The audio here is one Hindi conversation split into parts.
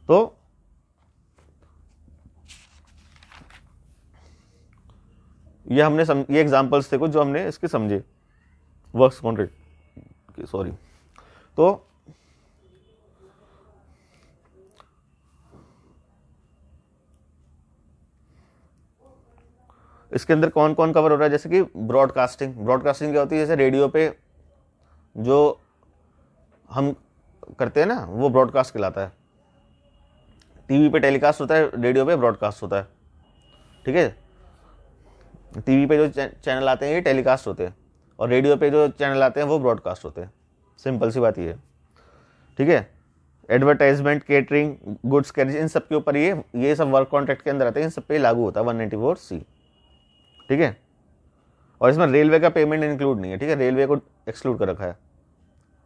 तो ये हमने ये एग्जांपल्स थे कुछ जो हमने इसके समझे वर्क्स कॉन्ट्रैक्ट, सॉरी। तो इसके अंदर कौन कौन कवर हो रहा है, जैसे कि ब्रॉडकास्टिंग। ब्रॉडकास्टिंग क्या होती है, जैसे रेडियो पे जो हम करते हैं ना वो ब्रॉडकास्ट कहलाता है। टीवी पे टेलीकास्ट होता है, रेडियो पे ब्रॉडकास्ट होता है, ठीक है। टीवी पे जो चैनल आते हैं ये टेलीकास्ट होते हैं, और रेडियो पे जो चैनल आते हैं वो ब्रॉडकास्ट होते हैं। सिंपल सी बात ये है, ठीक है। एडवर्टाइजमेंट, केटरिंग, गुड्स कैरिज, इन सब के ऊपर ये सब वर्क कॉन्ट्रैक्ट के अंदर आते हैं, इन सब पे लागू होता है 194C, ठीक है। और इसमें रेलवे का पेमेंट इंक्लूड नहीं है, ठीक है, रेलवे को एक्सक्लूड कर रखा है।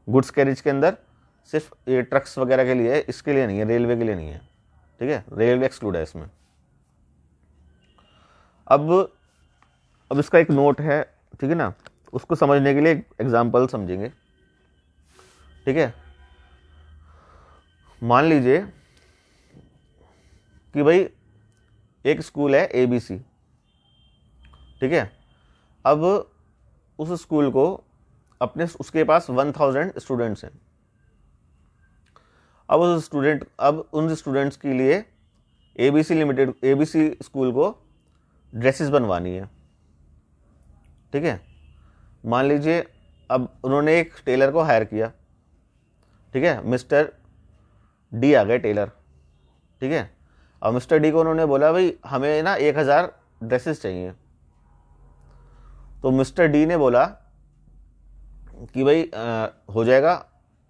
गुड्स कैरिज के अंदर सिर्फ ये ट्रक्स वगैरह के लिए है, इसके लिए नहीं है, रेलवे के लिए नहीं है, ठीक है, रेलवे एक्सक्लूड है इसमें। अब इसका एक नोट है, ठीक है ना, उसको समझने के लिए एक एग्जाम्पल समझेंगे, ठीक है। मान लीजिए कि भाई एक स्कूल है ABC, ठीक है। अब उस स्कूल को उसके पास 1000 स्टूडेंट्स हैं। अब उन स्टूडेंट्स के लिए ABC स्कूल को ड्रेसेस बनवानी है, ठीक है। मान लीजिए अब उन्होंने एक टेलर को हायर किया, ठीक है, मिस्टर D आ गए टेलर, ठीक है। अब मिस्टर D को उन्होंने बोला भाई हमें ना 1000 ड्रेसेस चाहिए। तो मिस्टर D ने बोला कि भाई हो जाएगा,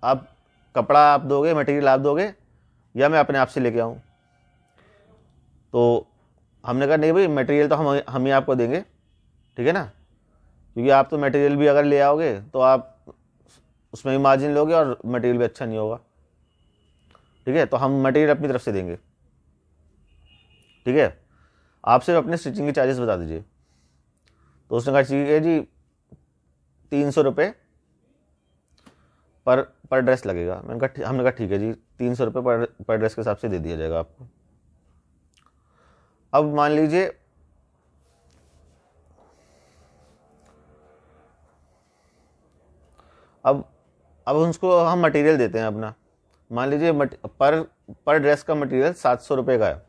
आप कपड़ा आप दोगे, मटेरियल आप दोगे, या मैं अपने आप से लेके आऊँ। तो हमने कहा नहीं भाई, मटेरियल तो हम ही आपको देंगे, ठीक है ना, क्योंकि आप तो मटेरियल भी अगर ले आओगे तो आप उसमें भी मार्जिन लोगे और मटेरियल भी अच्छा नहीं होगा, ठीक है। तो हम मटेरियल अपनी तरफ से देंगे, ठीक है, आप सिर्फ अपने स्टिचिंग के चार्जेस बता दीजिए। तो उसने कहा ठीक है जी, 300 रुपये पर ड्रेस लगेगा। हमने कहा ठीक है जी, 300 रुपये पर ड्रेस के हिसाब से दे दिया जाएगा आपको। अब मान लीजिए अब उसको हम मटेरियल देते हैं अपना। मान लीजिए पर ड्रेस का मटेरियल 700 रुपये का है,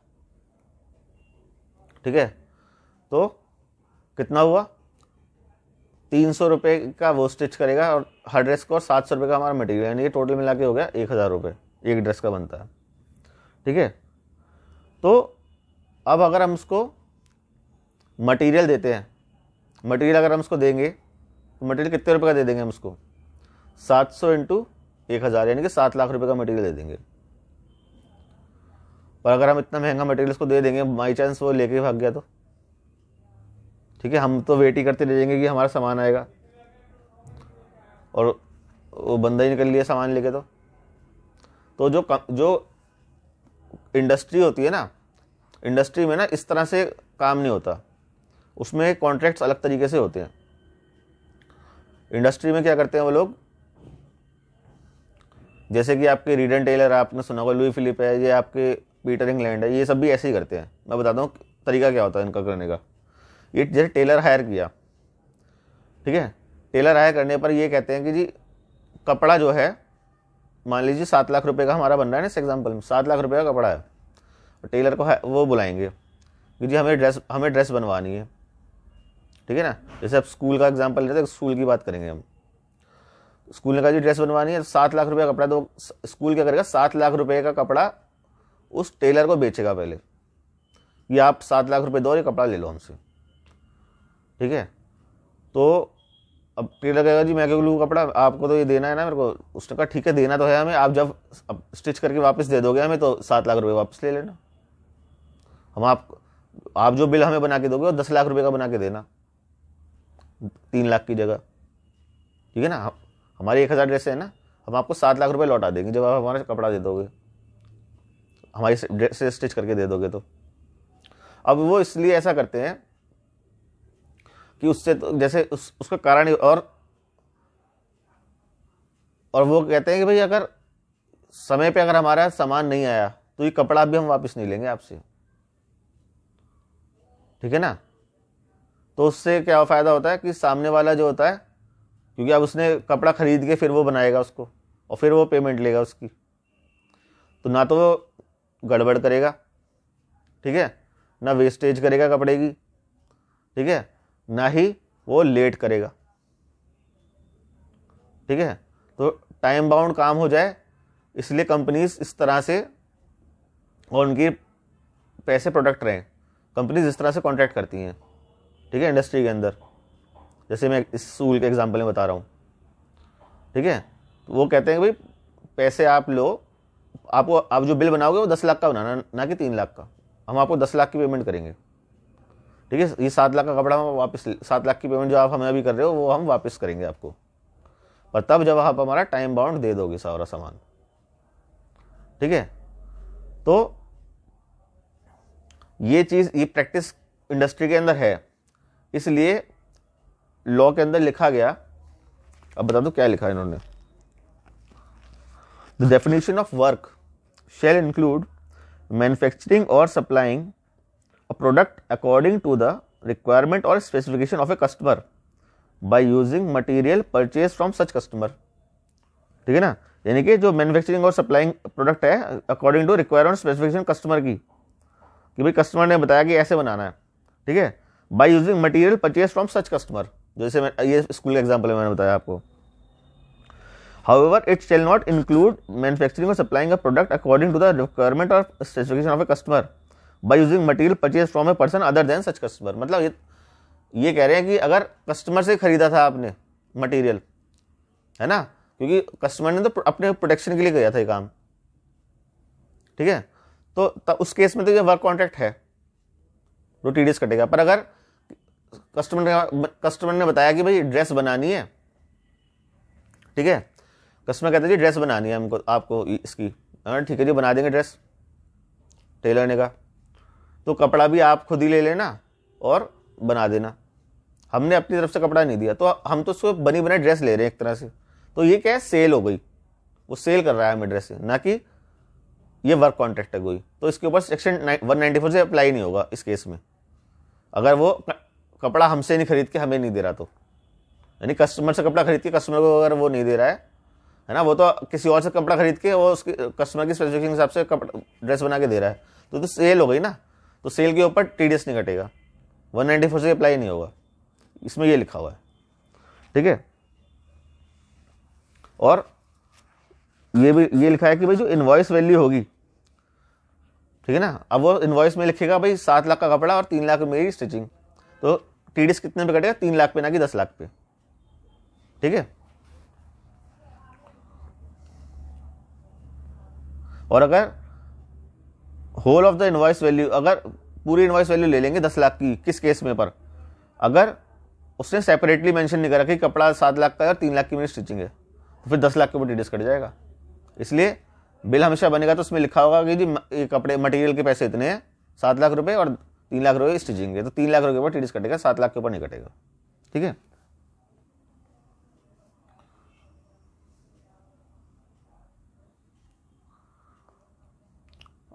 ठीक है। तो कितना हुआ, 300 रुपये का वो स्टिच करेगा और हर ड्रेस को, और 700 रुपये का हमारा मटेरियल, यानी ये टोटल मिला के हो गया 1000 रुपये एक ड्रेस का बनता है, ठीक है। तो अब अगर हम उसको मटेरियल देते हैं, मटेरियल अगर हम उसको देंगे तो मटेरियल कितने रुपये का दे देंगे हम उसको, 700 इंटू 1000, यानी कि 7 लाख रुपये का मटेरियल दे देंगे। पर अगर हम इतना महंगा मटेरियल उसको दे देंगे, बाई चांस वो लेके भाग गया तो, ठीक है, हम तो वेट ही करते रह जाएंगे कि हमारा सामान आएगा, और वो बंदा ही निकल लिया सामान लेके। तो जो इंडस्ट्री होती है ना, इंडस्ट्री में ना इस तरह से काम नहीं होता, उसमें कॉन्ट्रैक्ट्स अलग तरीके से होते हैं। इंडस्ट्री में क्या करते हैं वो लोग, जैसे कि आपके रीड एंड टेलर, आपने सुना होगा, लुई फिलिप है, ये आपके पीटर इंग्लैंड है, ये सब भी ऐसे ही करते हैं। मैं बताता हूँ तरीका क्या होता है इनका करने का। ये जैसे टेलर हायर किया, ठीक है, टेलर हायर करने पर ये कहते हैं कि जी कपड़ा जो है, मान लीजिए 7 लाख रुपए का हमारा बन रहा है ना, इस एग्जाम्पल में 7 लाख रुपए का कपड़ा है, और टेलर को वो बुलाएंगे कि जी हमें ड्रेस बनवानी है, ठीक है ना। जैसे अब स्कूल का एग्जाम्पल लेते हैं, स्कूल की बात करेंगे हम। स्कूल ने कहा जी ड्रेस बनवानी है, 7 लाख रुपये का कपड़ा, तो स्कूल क्या करेगा, 7 लाख रुपये का कपड़ा उस टेलर को बेचेगा पहले, कि आप 7 लाख रुपये दो और ये कपड़ा ले लो हमसे, ठीक है। तो अब टेलर कहेगा जी मैं क्यों लूँ कपड़ा, आपको तो ये देना है ना मेरे को। उसने कहा ठीक है, देना तो है हमें, आप जब स्टिच करके वापस दे दोगे हमें तो 7 लाख रुपये वापस ले लेना। हम आप जो बिल हमें बना के दोगे वो 10 लाख रुपये का बना के देना, 3 लाख की जगह, ठीक है ना। हमारी 1000 ड्रेस है ना, हम आपको 7 लाख रुपये लौटा देंगे जब आप हमारा कपड़ा दे दोगे, हमारी ड्रेस से स्टिच करके दे दोगे तो। अब वो इसलिए ऐसा करते हैं कि उससे तो जैसे उसका कारण, और वो कहते हैं कि भाई अगर समय पे अगर हमारा सामान नहीं आया तो ये कपड़ा भी हम वापस नहीं लेंगे आपसे, ठीक है ना। तो उससे क्या फ़ायदा होता है कि सामने वाला जो होता है, क्योंकि अब उसने कपड़ा खरीद के फिर वो बनाएगा उसको और फिर वो पेमेंट लेगा उसकी, तो ना तो वो गड़बड़ करेगा, ठीक है, ना वेस्टेज करेगा कपड़े की, ठीक है, ना ही वो लेट करेगा, ठीक है। तो टाइम बाउंड काम हो जाए, इसलिए कंपनीज इस तरह से, और उनकी पैसे प्रोटेक्ट रहें, कंपनीज इस तरह से कॉन्ट्रैक्ट करती हैं, ठीक है, इंडस्ट्री के अंदर। जैसे मैं इस स्कूल के एग्जांपल में बता रहा हूँ, ठीक है। तो वो कहते हैं कि भाई पैसे आप लो, आपको आप जो बिल बनाओगे वो 10 लाख का बनाना, ना कि 3 लाख का। हम आपको 10 लाख की पेमेंट करेंगे, ठीक है। ये 7 लाख का कपड़ा हम वापस, 7 लाख की पेमेंट जो आप हमें अभी कर रहे हो वो हम वापस करेंगे आपको, पर तब जब आप हमारा टाइम बाउंड दे दोगे सारा सामान, ठीक है। तो ये चीज़, ये प्रैक्टिस इंडस्ट्री के अंदर है, इसलिए लॉ के अंदर लिखा गया। अब बता दो क्या लिखा है इन्होंने। The definition of work shall include manufacturing or supplying a product according to the requirement or specification of a customer by using material purchased from such customer, ठीक है ना। यानी कि जो मैन्युफैक्चरिंग और सप्लाइंग प्रोडक्ट है according to requirement specification customer की, कि भाई कस्टमर ने बताया कि ऐसे बनाना है, ठीक है, by using material purchase from such customer, जैसे मैं ये स्कूल का एग्जांपल है, मैंने बताया आपको। However, it shall not include manufacturing or supplying a product according to the requirement or specification of a customer by using material purchased from a person other than such customer। मतलब ये कह रहे हैं कि अगर कस्टमर से खरीदा था आपने मटेरियल, है ना, क्योंकि कस्टमर ने तो अपने प्रोटेक्शन के लिए किया था ये काम, ठीक है, तो उस केस में तो ये वर्क कॉन्ट्रैक्ट है, तो टीडीएस कटेगा। पर अगर कस्टमर ने बताया कि भाई ड्रेस बनानी है, ठीक है, कस्टमर कहते हैं जी ड्रेस बनानी है हमको, आपको इसकी, ठीक है जी बना देंगे ड्रेस, टेलर ने कहा, तो कपड़ा भी आप खुद ही ले लेना और बना देना, हमने अपनी तरफ से कपड़ा नहीं दिया, तो हम तो उसको बनी बनाई ड्रेस ले रहे हैं एक तरह से। तो ये क्या है, सेल हो गई, वो सेल कर रहा है हमें ड्रेस से, ना कि ये वर्क कॉन्ट्रैक्ट है कोई। तो इसके ऊपर सेक्शन 194 से अप्लाई नहीं होगा इस केस में, अगर वो कपड़ा हमसे नहीं खरीद के हमें नहीं दे रहा तो, यानी कस्टमर से कपड़ा खरीद के कस्टमर को अगर वो नहीं दे रहा है ना, वो तो किसी और से कपड़ा खरीद के वो उसकी कस्टमर की स्पेसिफिकेशन के हिसाब से कपड़ा ड्रेस बना के दे रहा है, तो सेल हो गई ना, तो सेल के ऊपर टीडीएस नहीं कटेगा, 194 से अप्लाई नहीं होगा, इसमें ये लिखा हुआ है, ठीक है। और ये लिखा है कि भाई जो इनवॉइस वैल्यू होगी, ठीक है ना, अब वो इनवॉइस में लिखेगा भाई 7 लाख का कपड़ा और 3 लाख मेरी स्टिचिंग, तो टीडीएस कितने पे कटेगा, 3 लाख पे, ना कि 10 लाख पे, ठीक है। और अगर whole of the invoice value, अगर पूरी इनवॉइस वैल्यू ले लेंगे 10 लाख की, किस केस में, पर अगर उसने सेपरेटली मेंशन नहीं करा कि कपड़ा 7 लाख का है और 3 लाख की मेरी स्टिचिंग है, तो फिर 10 लाख के ऊपर टीडीएस कट जाएगा। इसलिए बिल हमेशा बनेगा तो उसमें लिखा होगा कि जी ये कपड़े मटेरियल के पैसे इतने हैं, 7 लाख रुपए और 3 लाख रुपए स्टिचिंग है, तो 3 लाख रुपए के ऊपर टीडीएस कटेगा, 7 लाख के ऊपर नहीं कटेगा, ठीक है।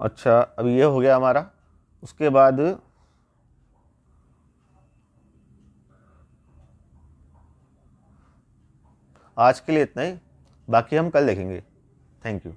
अच्छा, अब ये हो गया हमारा, उसके बाद आज के लिए इतना ही, बाकी हम कल देखेंगे। Thank you.